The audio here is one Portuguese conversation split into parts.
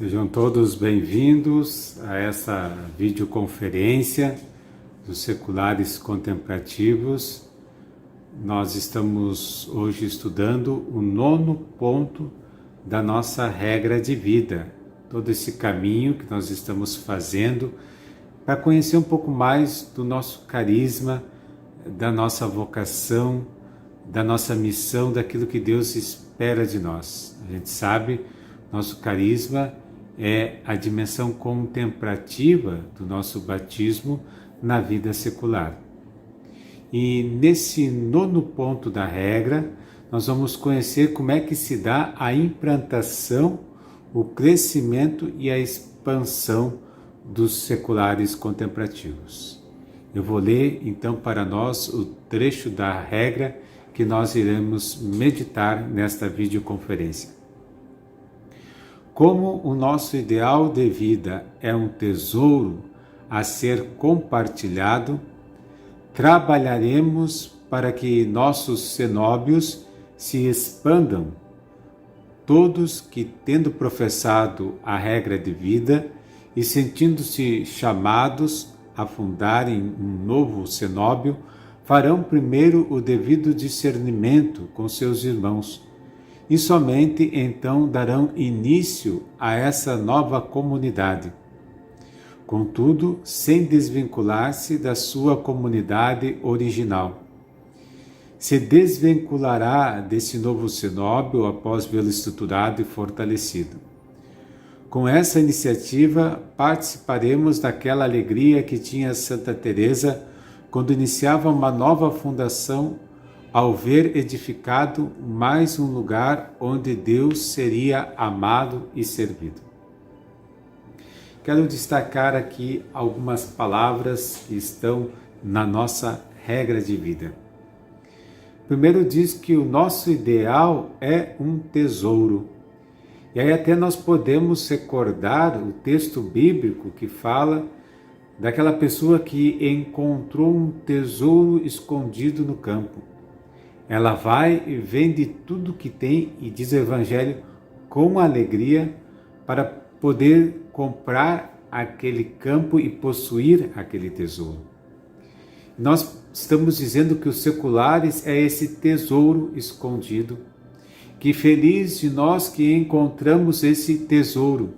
Sejam todos bem-vindos a essa videoconferência dos Seculares Contemplativos. Nós estamos hoje estudando o 9º ponto da nossa regra de vida, todo esse caminho que nós estamos fazendo para conhecer um pouco mais do nosso carisma, da nossa vocação, da nossa missão, daquilo que Deus espera de nós. A gente sabe, nosso carisma é a dimensão contemplativa do nosso batismo na vida secular. E nesse 9º ponto da regra, nós vamos conhecer como é que se dá a implantação, o crescimento e a expansão dos seculares contemplativos. Eu vou ler então para nós o trecho da regra que nós iremos meditar nesta videoconferência. Como o nosso ideal de vida é um tesouro a ser compartilhado, trabalharemos para que nossos cenóbios se expandam, todos que, tendo professado a regra de vida e sentindo-se chamados a fundarem um novo cenóbio, farão primeiro o devido discernimento com seus irmãos, e somente então darão início a essa nova comunidade. Contudo, sem desvincular-se da sua comunidade original. Se desvinculará desse novo cenóbio após vê-lo estruturado e fortalecido. Com essa iniciativa, participaremos daquela alegria que tinha Santa Teresa quando iniciava uma nova fundação ao ver edificado mais um lugar onde Deus seria amado e servido. Quero destacar aqui algumas palavras que estão na nossa regra de vida. Primeiro diz que o nosso ideal é um tesouro. E aí até nós podemos recordar o texto bíblico que fala daquela pessoa que encontrou um tesouro escondido no campo. Ela vai e vende tudo que tem e diz o Evangelho com alegria para poder comprar aquele campo e possuir aquele tesouro. Nós estamos dizendo que os seculares é esse tesouro escondido, que feliz de nós que encontramos esse tesouro.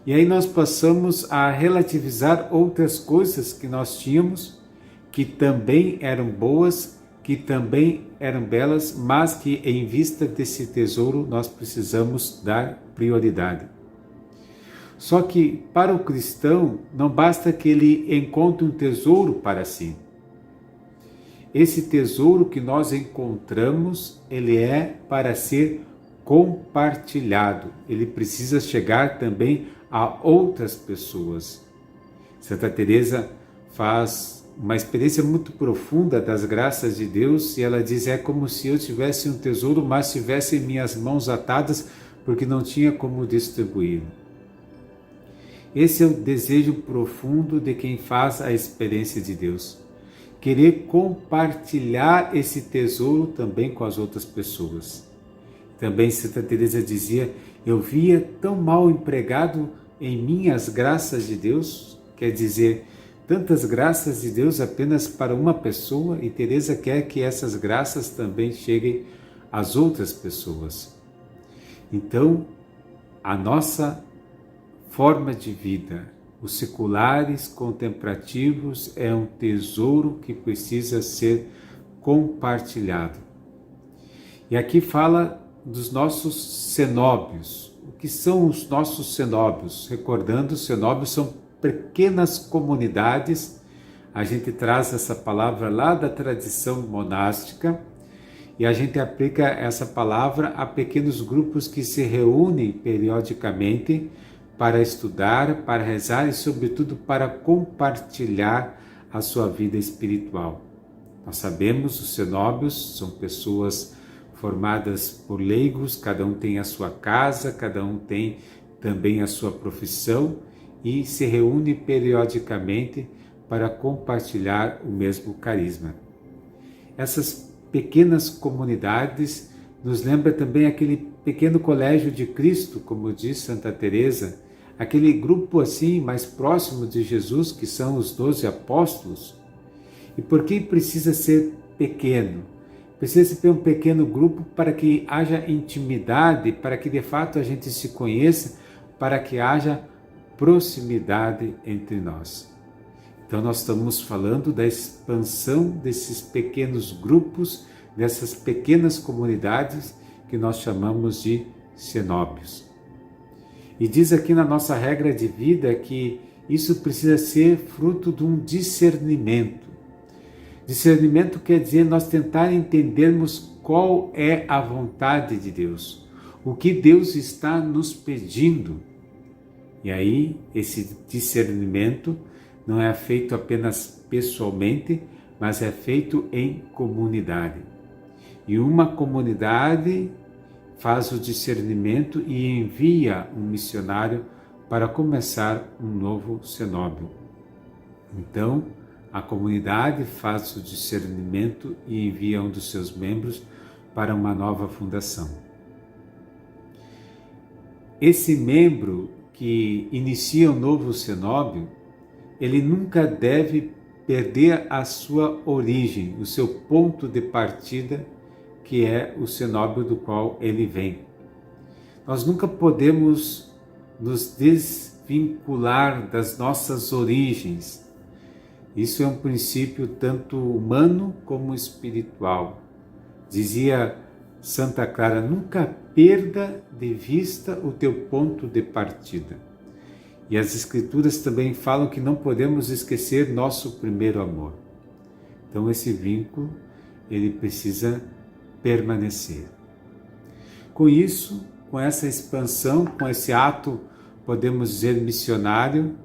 E aí nós passamos a relativizar outras coisas que nós tínhamos, que também eram boas, que também eram belas, mas que em vista desse tesouro nós precisamos dar prioridade. Só que para o cristão não basta que ele encontre um tesouro para si. Esse tesouro que nós encontramos, ele é para ser compartilhado. Ele precisa chegar também a outras pessoas. Santa Teresa faz uma experiência muito profunda das graças de Deus e ela diz, é como se eu tivesse um tesouro, mas tivesse em minhas mãos atadas, porque não tinha como distribuí-lo. Esse é o desejo profundo de quem faz a experiência de Deus. Querer compartilhar esse tesouro também com as outras pessoas. Também Santa Teresa dizia, eu via tão mal empregado em mim as graças de Deus, quer dizer, tantas graças de Deus apenas para uma pessoa, e Teresa quer que essas graças também cheguem às outras pessoas. Então, a nossa forma de vida, os seculares contemplativos, é um tesouro que precisa ser compartilhado. E aqui fala dos nossos cenóbios. O que são os nossos cenóbios? Recordando, os cenóbios são pequenas comunidades. A gente traz essa palavra lá da tradição monástica e a gente aplica essa palavra a pequenos grupos que se reúnem periodicamente para estudar, para rezar e, sobretudo, para compartilhar a sua vida espiritual. Nós sabemos, os cenóbios são pessoas formadas por leigos, cada um tem a sua casa, cada um tem também a sua profissão e se reúne periodicamente para compartilhar o mesmo carisma. Essas pequenas comunidades Nos lembra também aquele pequeno colégio de Cristo, como diz Santa Teresa, aquele grupo assim mais próximo de Jesus, que são os 12 apóstolos. E por que precisa ser pequeno? Precisa ter um pequeno grupo para que haja intimidade, para que de fato a gente se conheça, para que haja proximidade entre nós. Então nós estamos falando da expansão desses pequenos grupos, dessas pequenas comunidades que nós chamamos de cenóbios. E diz aqui na nossa regra de vida que isso precisa ser fruto de um discernimento. Discernimento quer dizer nós tentar entendermos qual é a vontade de Deus, o que Deus está nos pedindo. E aí, esse discernimento não é feito apenas pessoalmente, mas é feito em comunidade. E uma comunidade faz o discernimento e envia um missionário para começar um novo cenóbio. Então, a comunidade faz o discernimento e envia um dos seus membros para uma nova fundação. Esse membro que inicia um novo cenóbio, ele nunca deve perder a sua origem, o seu ponto de partida, que é o cenóbio do qual ele vem. Nós nunca podemos nos desvincular das nossas origens. Isso é um princípio tanto humano como espiritual. Dizia Santa Clara, nunca perda de vista o teu ponto de partida. E as Escrituras também falam que não podemos esquecer nosso primeiro amor. Então esse vínculo, ele precisa permanecer. Com isso, com essa expansão, com esse ato, podemos dizer missionário,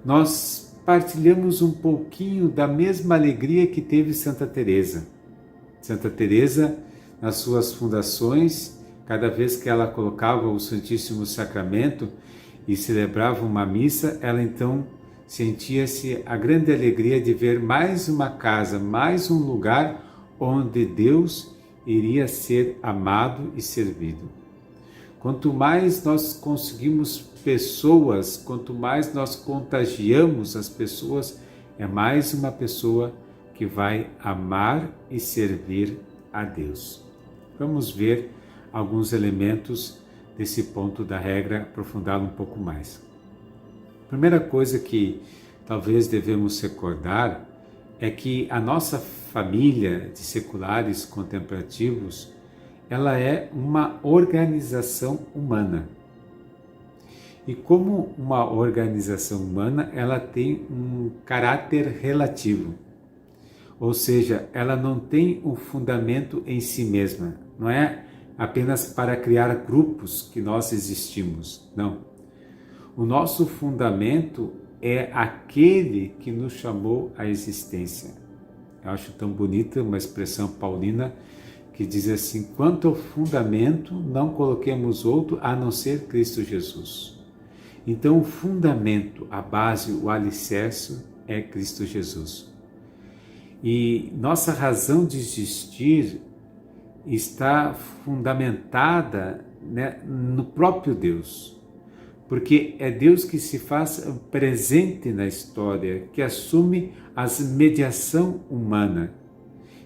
nós partilhamos um pouquinho da mesma alegria que teve Santa Teresa. Santa Teresa, nas suas fundações, cada vez que ela colocava o Santíssimo Sacramento e celebrava uma missa, ela então sentia-se a grande alegria de ver mais uma casa, mais um lugar onde Deus iria ser amado e servido. Quanto mais nós conseguimos pessoas, quanto mais nós contagiamos as pessoas, é mais uma pessoa que vai amar e servir a Deus. Vamos ver alguns elementos desse ponto da regra, aprofundá-lo um pouco mais. A primeira coisa que talvez devemos recordar é que a nossa família de seculares contemplativos, ela é uma organização humana. E como uma organização humana, ela tem um caráter relativo. Ou seja, ela não tem um fundamento em si mesma. Não é apenas para criar grupos que nós existimos. Não. O nosso fundamento é aquele que nos chamou à existência. Eu acho tão bonita uma expressão paulina que diz assim, quanto ao fundamento, não coloquemos outro a não ser Cristo Jesus. Então o fundamento, a base, o alicerce é Cristo Jesus. E nossa razão de existir está fundamentada, né, no próprio Deus. Porque é Deus que se faz presente na história, que assume a mediação humana.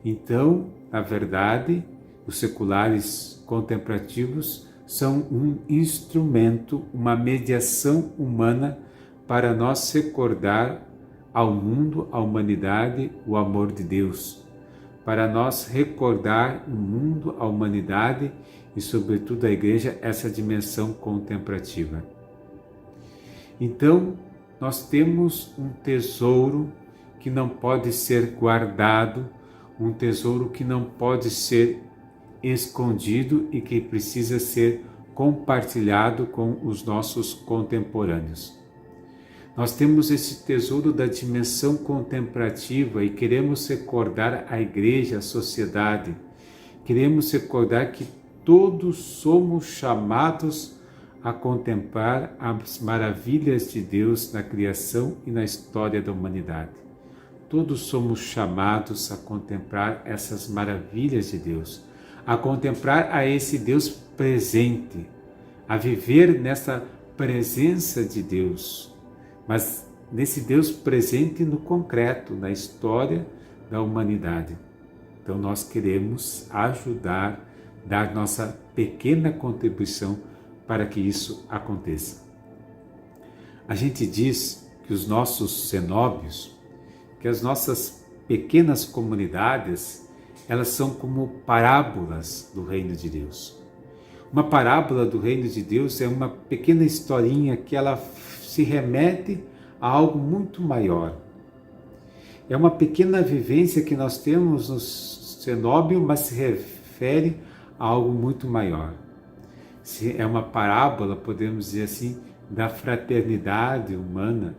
Então, na verdade, os seculares contemplativos são um instrumento, uma mediação humana para nós recordar ao mundo, à humanidade, o amor de Deus. Para nós recordar o mundo, a humanidade e, sobretudo, a Igreja, essa dimensão contemplativa. Então, nós temos um tesouro que não pode ser guardado, um tesouro que não pode ser escondido e que precisa ser compartilhado com os nossos contemporâneos. Nós temos esse tesouro da dimensão contemplativa e queremos recordar a Igreja, a sociedade. Queremos recordar que todos somos chamados a contemplar as maravilhas de Deus na criação e na história da humanidade. Todos somos chamados a contemplar essas maravilhas de Deus, a contemplar a esse Deus presente, a viver nessa presença de Deus, mas nesse Deus presente no concreto, na história da humanidade. Então nós queremos ajudar, dar nossa pequena contribuição para que isso aconteça. A gente diz que os nossos cenóbios, que as nossas pequenas comunidades, elas são como parábolas do reino de Deus. Uma parábola do reino de Deus é uma pequena historinha que ela se remete a algo muito maior. É uma pequena vivência que nós temos no cenóbio, mas se refere a algo muito maior. É uma parábola, podemos dizer assim, da fraternidade humana.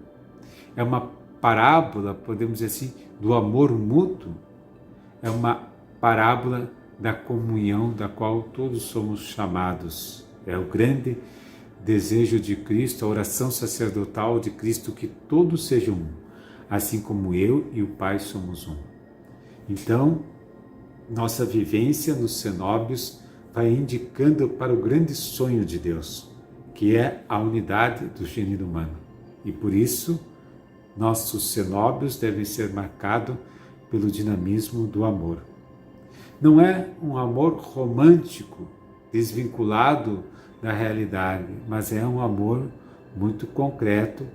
É uma parábola, podemos dizer assim, do amor mútuo. É uma parábola da comunhão da qual todos somos chamados. É o grande desejo de Cristo, a oração sacerdotal de Cristo, que todos sejam um, assim como eu e o Pai somos um. Então, nossa vivência nos cenóbios vai indicando para o grande sonho de Deus, que é a unidade do gênero humano. E por isso, nossos cenóbios devem ser marcados pelo dinamismo do amor. Não é um amor romântico, desvinculado da realidade, mas é um amor muito concreto,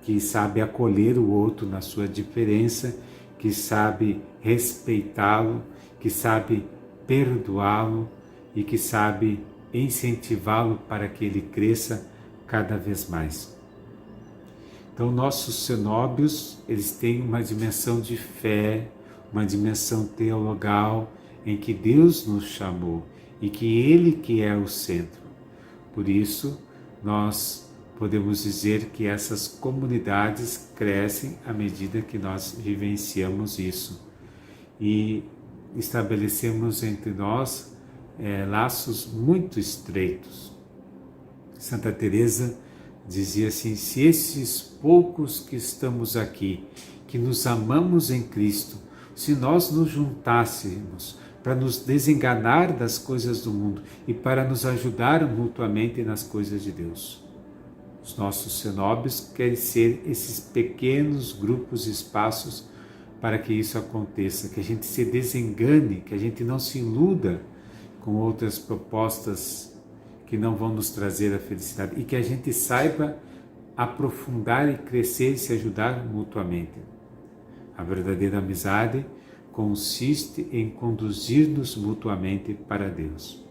que sabe acolher o outro na sua diferença, que sabe respeitá-lo, que sabe perdoá-lo e que sabe incentivá-lo para que ele cresça cada vez mais. Então, nossos cenóbios, eles têm uma dimensão de fé, uma dimensão teologal, em que Deus nos chamou e que Ele que é o centro. Por isso, nós podemos dizer que essas comunidades crescem à medida que nós vivenciamos isso e estabelecemos entre nós laços muito estreitos. Santa Teresa dizia assim: se esses poucos que estamos aqui, que nos amamos em Cristo, se nós nos juntássemos para nos desenganar das coisas do mundo e para nos ajudar mutuamente nas coisas de Deus. Os nossos cenóbios querem ser esses pequenos grupos e espaços para que isso aconteça, que a gente se desengane, que a gente não se iluda com outras propostas que não vão nos trazer a felicidade e que a gente saiba aprofundar e crescer e se ajudar mutuamente. A verdadeira amizade consiste em conduzir-nos mutuamente para Deus.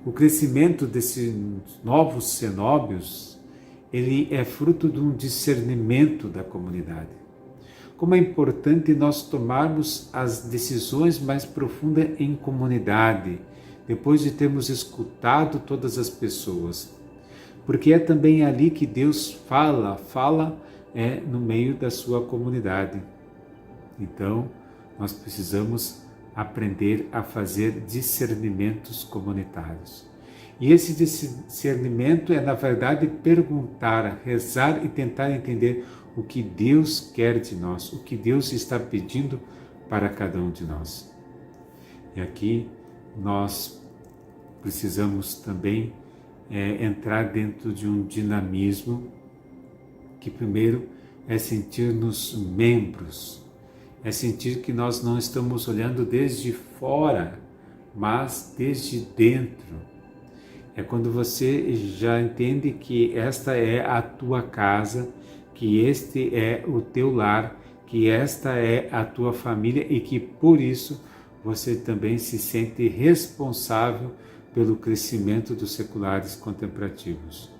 O crescimento desses novos cenóbios, ele é fruto de um discernimento da comunidade. Como é importante nós tomarmos as decisões mais profundas em comunidade, depois de termos escutado todas as pessoas. Porque é também ali que Deus fala no meio da sua comunidade. Então, nós precisamos aprender a fazer discernimentos comunitários. E esse discernimento é, na verdade, perguntar, rezar e tentar entender o que Deus quer de nós, o que Deus está pedindo para cada um de nós. E aqui nós precisamos também entrar dentro de um dinamismo que primeiro é sentir-nos membros, é sentir que nós não estamos olhando desde fora, mas desde dentro. É quando você já entende que esta é a tua casa, que este é o teu lar, que esta é a tua família e que por isso você também se sente responsável pelo crescimento dos seculares contemplativos.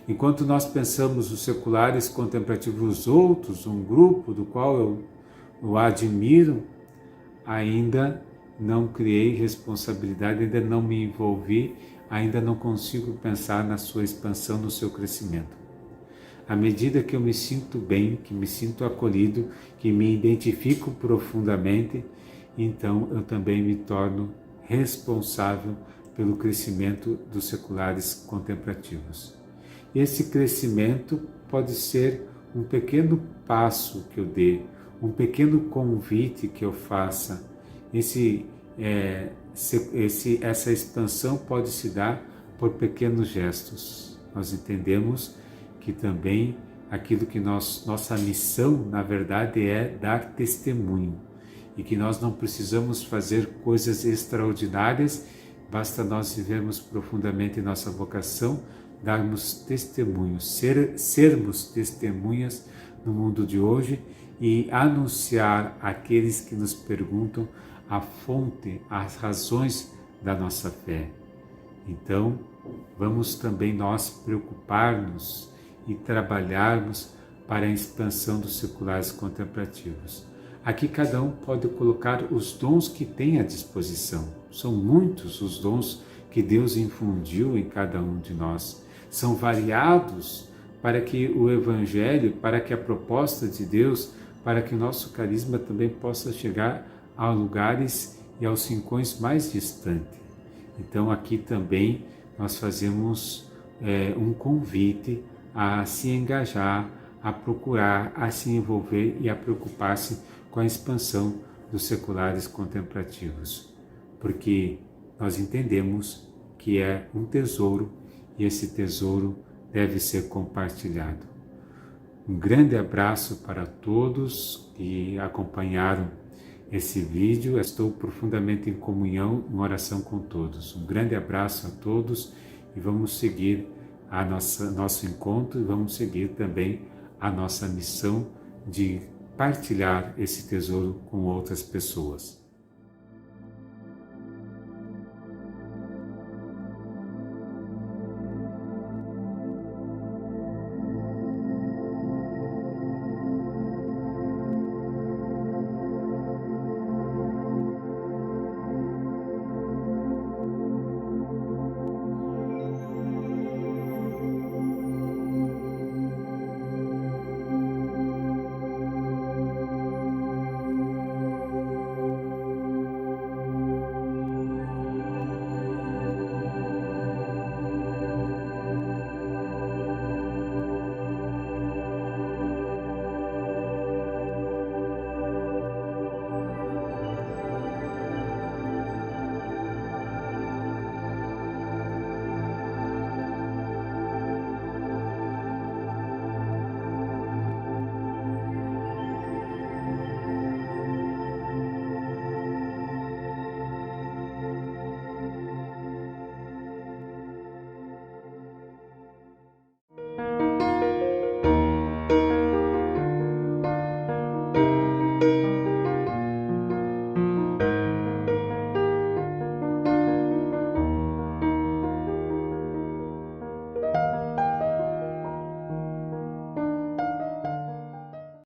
Enquanto nós pensamos os seculares contemplativos outros, um grupo do qual eu admiro, ainda não criei responsabilidade, ainda não me envolvi, ainda não consigo pensar na sua expansão, no seu crescimento. À medida que eu me sinto bem, que me sinto acolhido, que me identifico profundamente, então eu também me torno responsável pelo crescimento dos seculares contemplativos. Esse crescimento pode ser um pequeno passo que eu dê, um pequeno convite que eu faça. Esse essa expansão pode se dar por pequenos gestos. Nós entendemos que também aquilo que nossa missão, na verdade, é dar testemunho, e que nós não precisamos fazer coisas extraordinárias, basta nós vivermos profundamente nossa vocação, darmos testemunho, sermos testemunhas no mundo de hoje e anunciar àqueles que nos perguntam a fonte, as razões da nossa fé. Então, vamos também nós preocupar-nos e trabalharmos para a expansão dos seculares contemplativos. Aqui cada um pode colocar os dons que tem à disposição. São muitos os dons que Deus infundiu em cada um de nós. São variados para que o Evangelho, para que a proposta de Deus, para que o nosso carisma também possa chegar a lugares e aos rincões mais distantes. Então aqui também nós fazemos um convite a se engajar, a procurar, a se envolver e a preocupar-se com a expansão dos seculares contemplativos, porque nós entendemos que é um tesouro e esse tesouro deve ser compartilhado. Um grande abraço para todos que acompanharam esse vídeo. Estou profundamente em comunhão, em oração com todos. Um grande abraço a todos e vamos seguir nosso encontro e vamos seguir também a nossa missão de partilhar esse tesouro com outras pessoas.